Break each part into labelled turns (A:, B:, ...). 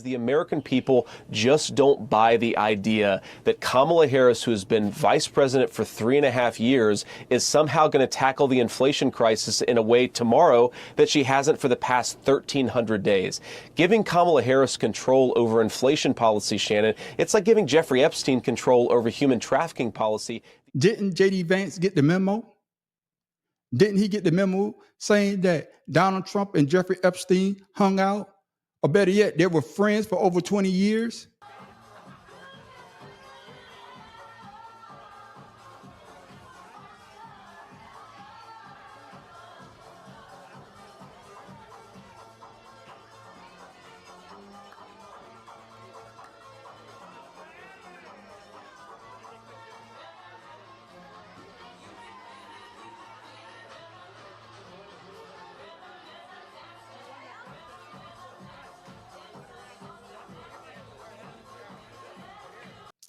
A: the American people just don't buy the idea that Kamala Harris, who has been vice president for 3.5 years, is somehow going to tackle the inflation crisis in a way tomorrow that she hasn't for the past 1,300 days. Giving Kamala Harris control over inflation policy, Shannon, it's like giving Jeffrey Epstein control over human trafficking policy.
B: Didn't J.D. Vance get the memo? Didn't he get the memo saying that Donald Trump and Jeffrey Epstein hung out? Or better yet, they were friends for over 20 years?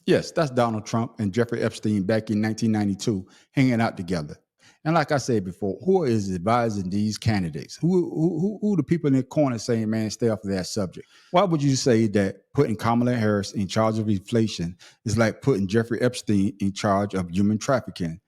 B: Yes, that's Donald Trump and Jeffrey Epstein back in 1992 hanging out together. And like I said before, who is advising these candidates? Who the people in the corner saying, man, stay off of that subject? Why would you say that putting Kamala Harris in charge of inflation is like putting Jeffrey Epstein in charge of human trafficking,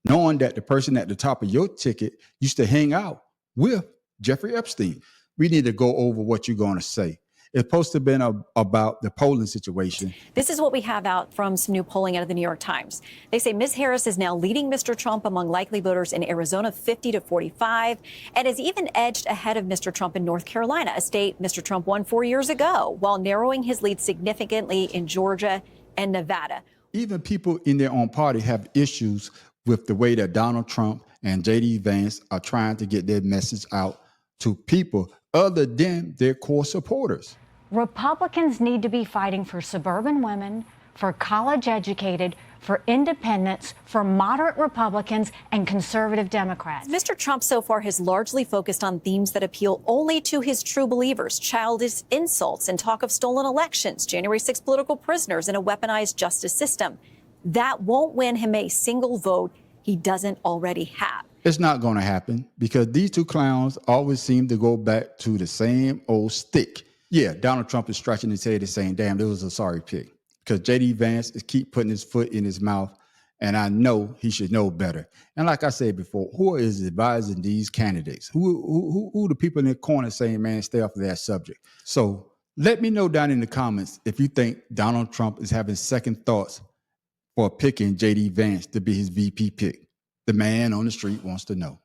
B: knowing that the person at the top of your ticket used to hang out with Jeffrey Epstein? We need to go over what you're going to say. It's supposed to have been about the polling situation.
C: This is what we have out from some new polling out of the New York Times. They say Ms. Harris is now leading Mr. Trump among likely voters in Arizona 50-45 and has even edged ahead of Mr. Trump in North Carolina, a state Mr. Trump won 4 years ago, while narrowing his lead significantly in Georgia and Nevada.
B: Even people in their own party have issues with the way that Donald Trump and J.D. Vance are trying to get their message out to people other than their core supporters.
D: Republicans need to be fighting for suburban women, for college-educated, for independents, for moderate Republicans and conservative Democrats.
C: Mr. Trump so far has largely focused on themes that appeal only to his true believers: childish insults and talk of stolen elections, January 6 political prisoners, and a weaponized justice system. That won't win him a single vote he doesn't already have.
B: It's not going to happen because these two clowns always seem to go back to the same old stick. Yeah, Donald Trump is scratching his head and saying, damn, that was a sorry pick. Because J.D. Vance is keep putting his foot in his mouth, and I know he should know better. And like I said before, who is advising these candidates? Who the people in the corner saying, man, stay off of that subject? So let me know down in the comments if you think Donald Trump is having second thoughts for picking J.D. Vance to be his VP pick. The man on the street wants to know.